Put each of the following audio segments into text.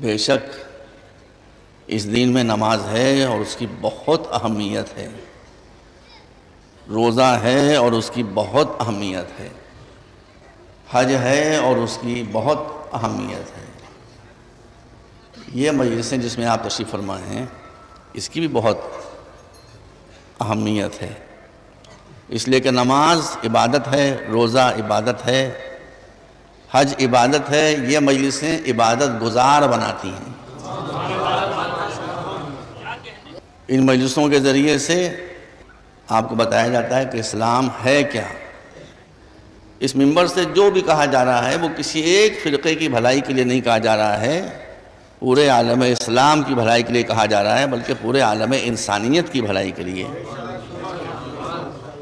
بے شک اس دین میں نماز ہے اور اس کی بہت اہمیت ہے، روزہ ہے اور اس کی بہت اہمیت ہے، حج ہے اور اس کی بہت اہمیت ہے۔ یہ مجلسیں جس میں آپ تشریف فرمائے ہیں اس کی بھی بہت اہمیت ہے، اس لیے کہ نماز عبادت ہے، روزہ عبادت ہے، حج عبادت ہے۔ یہ مجلسیں عبادت گزار بناتی ہیں۔ ان مجلسوں کے ذریعے سے آپ کو بتایا جاتا ہے کہ اسلام ہے کیا۔ اس منبر سے جو بھی کہا جا رہا ہے وہ کسی ایک فرقے کی بھلائی کے لیے نہیں کہا جا رہا ہے، پورے عالم اسلام کی بھلائی کے لیے کہا جا رہا ہے، بلکہ پورے عالم انسانیت کی بھلائی کے لیے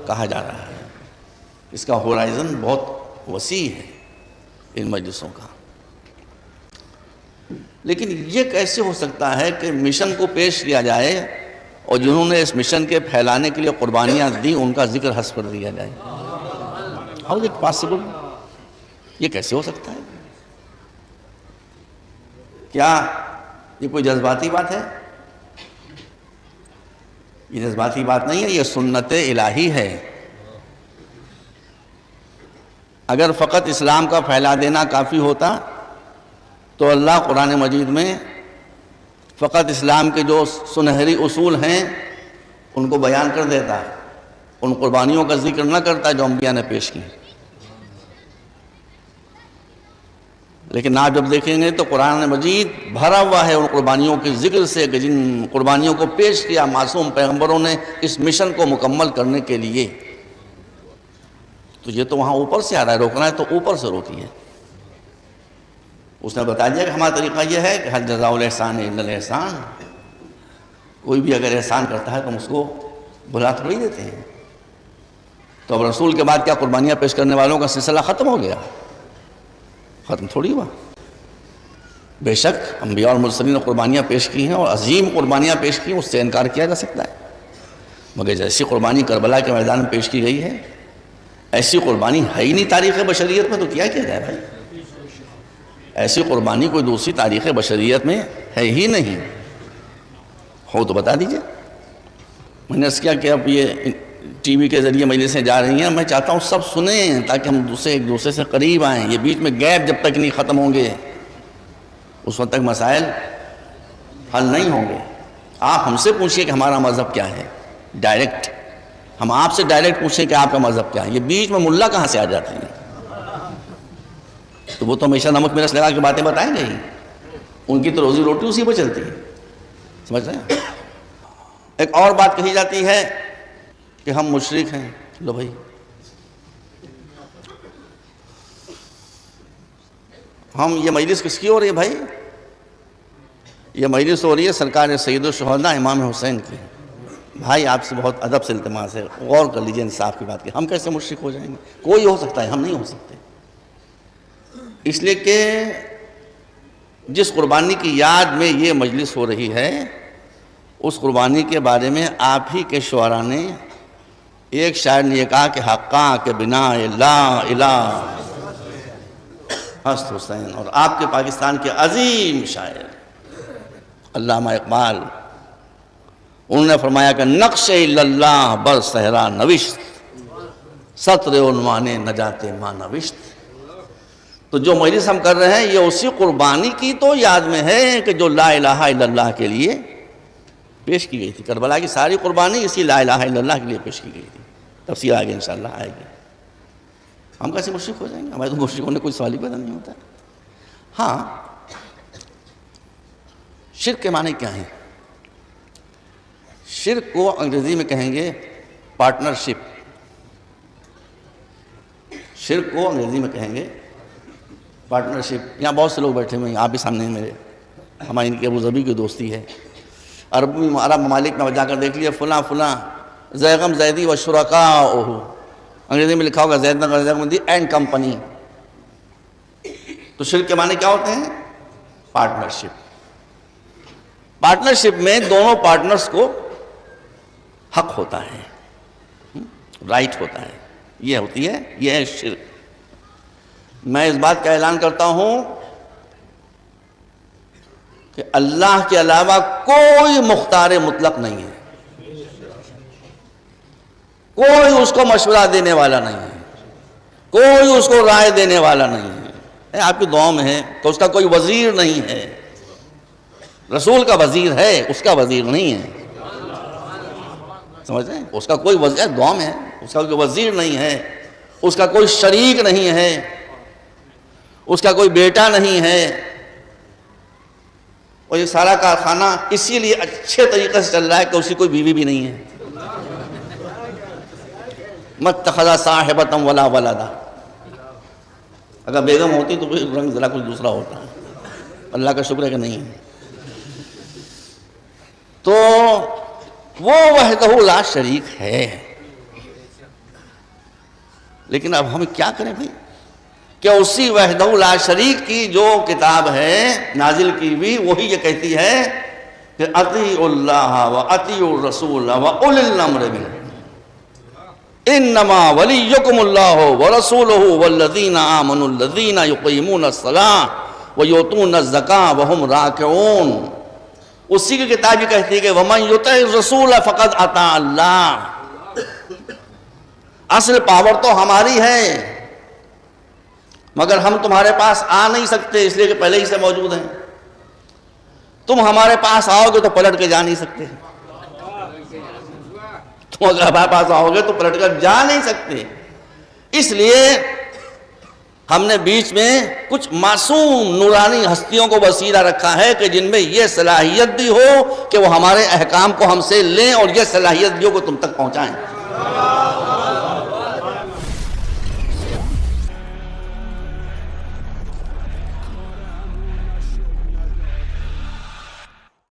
کہا جا رہا ہے۔ اس کا ہورائزن بہت وسیع ہے ان مجلسوں کا۔ لیکن یہ کیسے ہو سکتا ہے کہ مشن کو پیش کیا جائے اور جنہوں نے اس مشن کے پھیلانے کے لیے قربانیاں دی ان کا ذکر حسب کر دیا جائے؟ How is it possible؟ یہ کیسے ہو سکتا ہے؟ کیا یہ کوئی جذباتی بات ہے؟ یہ جذباتی بات نہیں ہے، یہ سنت الہی ہے۔ اگر فقط اسلام کا پھیلا دینا کافی ہوتا تو اللہ قرآن مجید میں فقط اسلام کے جو سنہری اصول ہیں ان کو بیان کر دیتا، ان قربانیوں کا ذکر نہ کرتا جو انبیاء نے پیش کی۔ لیکن آپ جب دیکھیں گے تو قرآن مجید بھرا ہوا ہے ان قربانیوں کے ذکر سے کہ جن قربانیوں کو پیش کیا معصوم پیغمبروں نے اس مشن کو مکمل کرنے کے لیے۔ تو یہ تو وہاں اوپر سے آ رہا ہے، روکنا ہے تو اوپر سے روکیے۔ اس نے بتا دیا کہ ہمارا طریقہ یہ ہے کہ حل جزاء الاحسان الا الاحسان، کوئی بھی اگر احسان کرتا ہے تو ہم اس کو بھلا تھوڑی دیتے ہیں۔ تو اب رسول کے بعد کیا قربانیاں پیش کرنے والوں کا سلسلہ ختم ہو گیا؟ ختم تھوڑی ہوا۔ بے شک انبیاء اور مرسلین نے قربانیاں پیش کی ہیں اور عظیم قربانیاں پیش کی ہیں، اس سے انکار کیا جا سکتا ہے؟ مگر جیسی قربانی کربلا کے میدان میں پیش کی گئی ہے ایسی قربانی ہے ہی نہیں تاریخ بشریت میں، تو کیا کیا جائے بھائی؟ ایسی قربانی کوئی دوسری تاریخ بشریت میں ہے ہی نہیں، ہو تو بتا دیجئے۔ میں نے اس کیا کہ اب یہ ٹی وی کے ذریعے مجلسیں جا رہی ہیں، میں چاہتا ہوں سب سنیں تاکہ ہم ایک دوسرے سے قریب آئیں۔ یہ بیچ میں گیپ جب تک نہیں ختم ہوں گے اس وقت تک مسائل حل نہیں ہوں گے۔ آپ ہم سے پوچھئے کہ ہمارا مذہب کیا ہے، ڈائریکٹ ہم آپ سے ڈائریکٹ پوچھیں کہ آپ کا مذہب کیا ہے۔ یہ بیچ میں ملا کہاں سے آ جاتے ہیں؟ تو وہ تو ہمیشہ نمک مرچ لگا کے باتیں بتائیں گے ہی، ان کی تو روزی روٹی اسی پہ چلتی ہے، سمجھ رہے ہیں؟ ایک اور بات کہی جاتی ہے کہ ہم مشرک ہیں۔ لو بھائی، ہم یہ مجلس کس کی ہو رہی ہے بھائی؟ یہ مجلس ہو رہی ہے سرکار سید الشہداء امام حسین کی۔ بھائی آپ سے بہت ادب سے التماس ہے، غور کر لیجئے انصاف کی بات کی۔ ہم کیسے مشرک ہو جائیں گے؟ کوئی ہو سکتا ہے، ہم نہیں ہو سکتے۔ اس لیے کہ جس قربانی کی یاد میں یہ مجلس ہو رہی ہے اس قربانی کے بارے میں آپ ہی کے شعراء نے، ایک شاعر نے یہ کہا کہ حقاں کے بنا لا الہ ہست حسین، اور آپ کے پاکستان کے عظیم شاعر علامہ اقبال، انہوں نے فرمایا کہ نقش اللہ بر صحرا نوشت، سطر عنوان نجات ما نوشت۔ تو جو مجلس ہم کر رہے ہیں یہ اسی قربانی کی تو یاد میں ہے کہ جو لا الہ الا اللہ کے لیے پیش کی گئی تھی۔ کربلا کی ساری قربانی اسی لا الہ الا اللہ کے لیے پیش کی گئی تھی۔ تفصیل آگے انشاءاللہ آئے گی۔ ہم کیسے مشرک ہو جائیں گے؟ ہمارے تو مشرک ہونے کوئی سوال ہی پیدا نہیں ہوتا۔ ہاں، شرک کے معنی کیا ہیں؟ شرک کو انگریزی میں کہیں گے پارٹنرشپ۔ شرک کو انگریزی میں کہیں گے پارٹنرشپ۔ یہاں بہت سے لوگ بیٹھے ہوئے ہیں، آپ بھی سامنے ہیں میرے، ہماری ان کی ابو ظبی کی دوستی ہے۔ عرب ممالک میں جا کر دیکھ لیا فلاں فلاں زیغم زیدی و شرکاؤہ، انگریزی میں لکھا ہوگا زید نگر زیغم دی اینڈ کمپنی۔ تو شرک کے معنی کیا ہوتے ہیں؟ پارٹنرشپ۔ پارٹنرشپ میں دونوں پارٹنرز کو حق ہوتا ہے، رائٹ ہوتا ہے، یہ ہوتی ہے، یہ ہے شرک۔ میں اس بات کا اعلان کرتا ہوں کہ اللہ کے علاوہ کوئی مختار مطلق نہیں ہے، کوئی اس کو مشورہ دینے والا نہیں ہے، کوئی اس کو رائے دینے والا نہیں ہے۔ آپ کی دعا میں ہے تو اس کا کوئی وزیر نہیں ہے، رسول کا وزیر ہے، اس کا وزیر نہیں ہے، سمجھتے ہیں؟ اس کا کوئی وزیر دعا میں ہے، اس کا کوئی وزیر نہیں ہے، اس کا کوئی شریک نہیں ہے، اس کا کوئی بیٹا نہیں ہے، اور یہ سارا کارخانہ اسی لیے اچھے طریقے سے چل رہا ہے کہ اس کی کوئی بیوی بھی نہیں ہے۔ مَتَّخَذَ صَاحِبَةً وَلَا وَلَدًا، اگر بیگم ہوتی تو پھر رنگ ذرا کچھ دوسرا ہوتا، اللہ کا شکر ہے کہ نہیں ہے۔ تو وہ وحدہ لا شریک ہے، لیکن اب ہم کیا کریں بھائی کہ اسی وحدہ لا شریک کی جو کتاب ہے نازل کی ہوئی وہی یہ کہتی ہے کہ اطیعوا اللہ و اطیعوا الرسول و اولی الامر منکم انما ولیکم اللہ ورسولہ والذین آمنوا الذین یقیمون الصلاۃ ویؤتون الزکاۃ وہم راکعون۔ اسی کی کتاب یہ کہتی ہے کہ وَمَن یُطِعِ الرَّسُولَ فَقَدْ أَطَاعَ اللَّهَ، اصل پاور تو ہماری ہے مگر ہم تمہارے پاس آ نہیں سکتے اس لیے کہ پہلے ہی سے موجود ہیں، تم ہمارے پاس آؤ گے تو پلٹ کے جا نہیں سکتے، تم اگر ہمارے پاس آؤ گے تو پلٹ کر جا نہیں سکتے، اس لیے ہم نے بیچ میں کچھ معصوم نورانی ہستیوں کو وسیلہ رکھا ہے کہ جن میں یہ صلاحیت بھی ہو کہ وہ ہمارے احکام کو ہم سے لیں اور یہ صلاحیت بھی ہو کہ تم تک پہنچائیں۔